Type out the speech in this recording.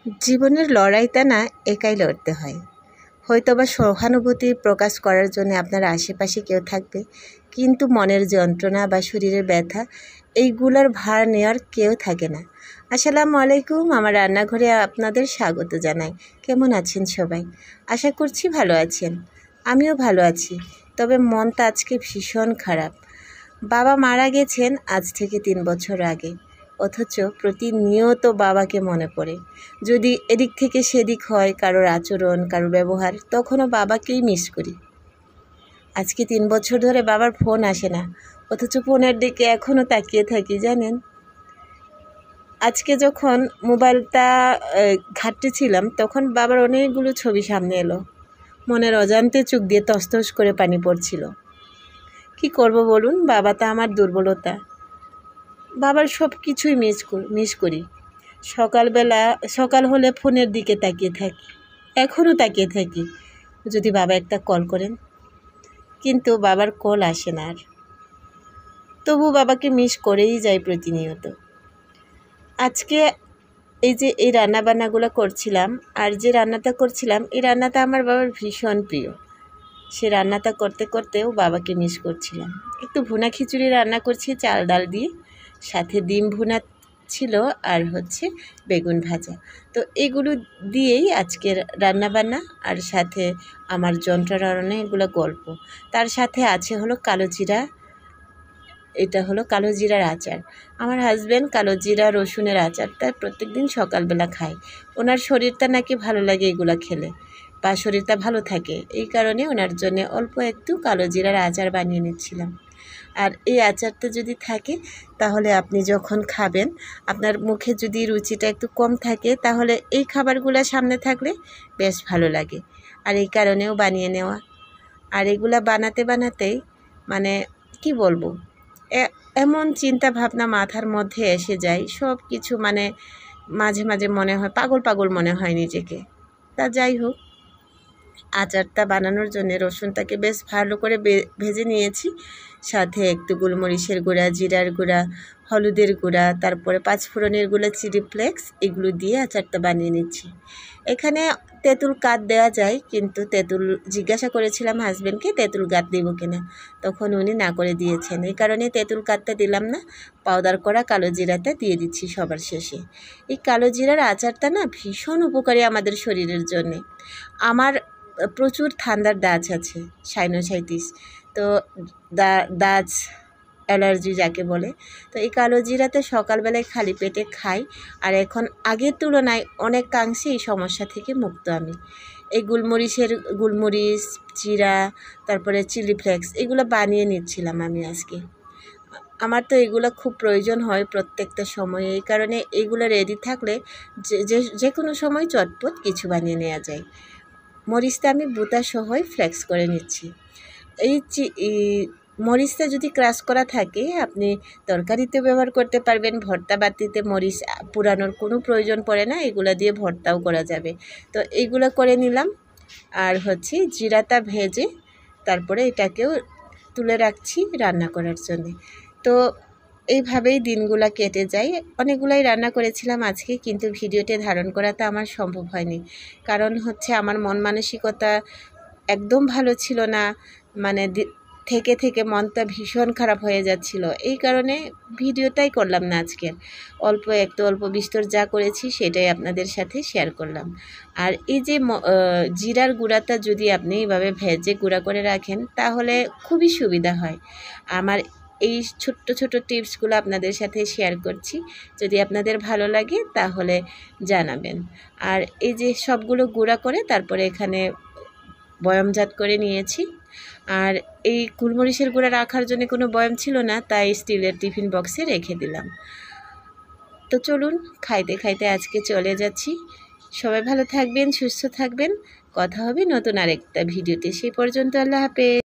জীবনের লড়াইটা না একাই লড়তে হয়। হয়তোবা সহানুভূতি প্রকাশ করার জন্য আপনার আশেপাশে কেউ থাকবে, কিন্তু মনের যন্ত্রণা বা শরীরের ব্যথা এইগুলোর ভার নেওয়ার কেউ থাকে না। আসসালামু আলাইকুম, আমার রান্নাঘরে আপনাদের স্বাগত জানাই। কেমন আছেন সবাই? আশা করছি ভালো আছেন। আমিও ভালো আছি, তবে মনটা আজকে ভীষণ খারাপ। বাবা মারা গেছেন আজ থেকে 3 বছর আগে, অথচ প্রতিনিয়ত বাবাকে মনে পড়ে। যদি এদিক থেকে সেদিক হয়, কারোর আচরণ, কারোর ব্যবহার, তখনও বাবাকেই মিস করি। আজকে 3 বছর ধরে বাবার ফোন আসে না, অথচ ফোনের দিকে এখনও তাকিয়ে থাকি জানেন। আজকে যখন মোবাইলটা ঘাঁটতেছিলাম, তখন বাবার অনেকগুলো ছবি সামনে এলো। মনের অজান্তে চোখ দিয়ে তসতস করে পানি পড়ছিল। কি করব বলুন, বাবাটা আমার দুর্বলতা। বাবার সব কিছুই মিস করি। সকাল হলে ফোনের দিকে তাকিয়ে থাকি, এখনও তাকিয়ে থাকি, যদি বাবা একটা কল করেন। কিন্তু বাবার কল আসে না আর। তবু বাবাকে মিস করেই যাই প্রতিনিয়ত। আজকে এই রান্নাবান্নাগুলো করছিলাম, আর যে রান্নাটা করছিলাম, এই রান্নাটা আমার বাবার ভীষণ প্রিয়। সে রান্নাটা করতে করতেও বাবাকে মিস করছিলাম। একটু ভুনা খিচুড়ি রান্না করছি চাল ডাল দিয়ে, সাথে ডিম ভুনা ছিল, আর বেগুন ভাজা। তো এগুলো দিয়েই আজকের রান্নাবান্না, আর সাথে আমার যন্ত্রণার অনেকগুলো গল্প। তার সাথে আছে কালো জিরা। এটা কালো জিরার আচার। আমার হাজব্যান্ড কালো জিরা রসুনের আচারটা প্রত্যেকদিন সকালবেলা খায়। ওনার শরীরটা নাকি ভালো লাগে এগুলো খেলে, বা শরীরটা ভালো থাকে, এই কারণে ওনার জন্য অল্প একটু কালো জিরার আচার বানিয়ে নিচ্ছিলাম। আর এই আচারটা যদি থাকে, তাহলে আপনি যখন খাবেন, আপনার মুখে যদি রুচিটা একটু কম থাকে, তাহলে এই খাবারগুলো সামনে থাকলে বেশ ভালো লাগে। আর এই কারণেও বানিয়ে নেওয়া। আর এগুলা বানাতে বানাতেই মানে কি বলবো, এমন চিন্তা ভাবনা মাথার মধ্যে এসে যায়, সব কিছু মাঝে মাঝে মনে হয় পাগল পাগল মনে হয় নিজেকে। তা যাই হোক, আচারটা বানানোর জন্য রসুনটাকে বেশ ভালো করে ভেজে নিয়েছি। সাথে একটু গোলমরিচের গুঁড়া, জিরার গুঁড়া, হলুদের গুঁড়া, তারপরে পাঁচফোড়নের গুঁড়া, চিলি ফ্লেক্স, এগুলো দিয়ে আচারটা বানিয়ে নিচ্ছি। এখানে তেঁতুল কাঠ দেওয়া যায়, কিন্তু জিজ্ঞাসা করেছিলাম হাজব্যান্ডকে তেঁতুল কাঠ দেবো কিনা, তখন উনি না করে দিয়েছেন। এই কারণে তেঁতুল কাঠটা দিলাম না, পাউডার করা কালো জিরাটা দিয়ে দিচ্ছি সবার শেষে। এই কালো জিরার আচারটা না ভীষণ উপকারী আমাদের শরীরের জন্যে। আমার প্রচুর ঠান্ডার দাঁত আছে, সাইনোসাইটিস, তো দাঁত অ্যালার্জি যাকে বলে। তো এই কালো জিরাতে সকালবেলায় খালি পেটে খাই, আর এখন আগের তুলনায় অনেকাংশে এই সমস্যা থেকে মুক্ত আমি। এই গোলমরিচ, জিরা, তারপরে চিলি ফ্লেক্স, এগুলো বানিয়ে নিচ্ছিলাম আমি আজকে। আমার তো এগুলো খুব প্রয়োজন হয় প্রত্যেকটা সময়ে, এই কারণে এইগুলো রেডি থাকলে যে কোনো সময় চটপট কিছু বানিয়ে নেওয়া যায়। মরিচটা আমি বুটা সহই ফ্লেক্স করে নিচ্ছি। এই মরিচটা যদি ক্রাশ করা থাকে, আপনি তরকারিতে ব্যবহার করতে পারবেন। ভর্তা বাটিতে মরিচ পুরানোর কোনো প্রয়োজন পড়ে না, এগুলো দিয়ে ভর্তাও করা যাবে। তো এইগুলো করে নিলাম। আর জিরাটা ভেজে তারপরে এটাকেও তুলে রাখছি রান্না করার জন্যে। তো এইভাবেই দিনগুলো কেটে যায়। অনেকগুলাই রান্না করেছিলাম আজকে, কিন্তু ভিডিওতে ধারণ করাটা আমার সম্ভব হয়নি। কারণ আমার মন মানসিকতা একদম ভালো ছিল না, থেকে মনটা ভীষণ খারাপ হয়ে যাচ্ছিল। এই কারণে ভিডিওটাই করলাম না আজকে। অল্প বিস্তর যা করেছি সেটাই আপনাদের সাথে শেয়ার করলাম। আর এই যে জিরার গুঁড়াটা যদি আপনি এইভাবে ভেজে গুঁড়া করে রাখেন, তাহলে খুবই সুবিধা হয়। আমার এই ছোট্ট ছোট টিপসগুলো আপনাদের সাথে শেয়ার করছি। যদি আপনাদের ভালো লাগে তাহলে জানাবেন। আর এই যে সবগুলো গুঁড়া করে তারপরে এখানে বয়ামজাত করে নিয়েছি। আর এই গোলমরিচের গুঁড়া রাখার জন্য কোনো বয়াম ছিল না, তাই স্টিলের টিফিন বক্সে রেখে দিলাম। তো চলুন, খাইতে খাইতে আজকে চলে যাচ্ছি। সবাই ভালো থাকবেন, সুস্থ থাকবেন। কথা হবে নতুন আরেকটা ভিডিওতে। সেই পর্যন্ত আল্লাহ হাফেজ।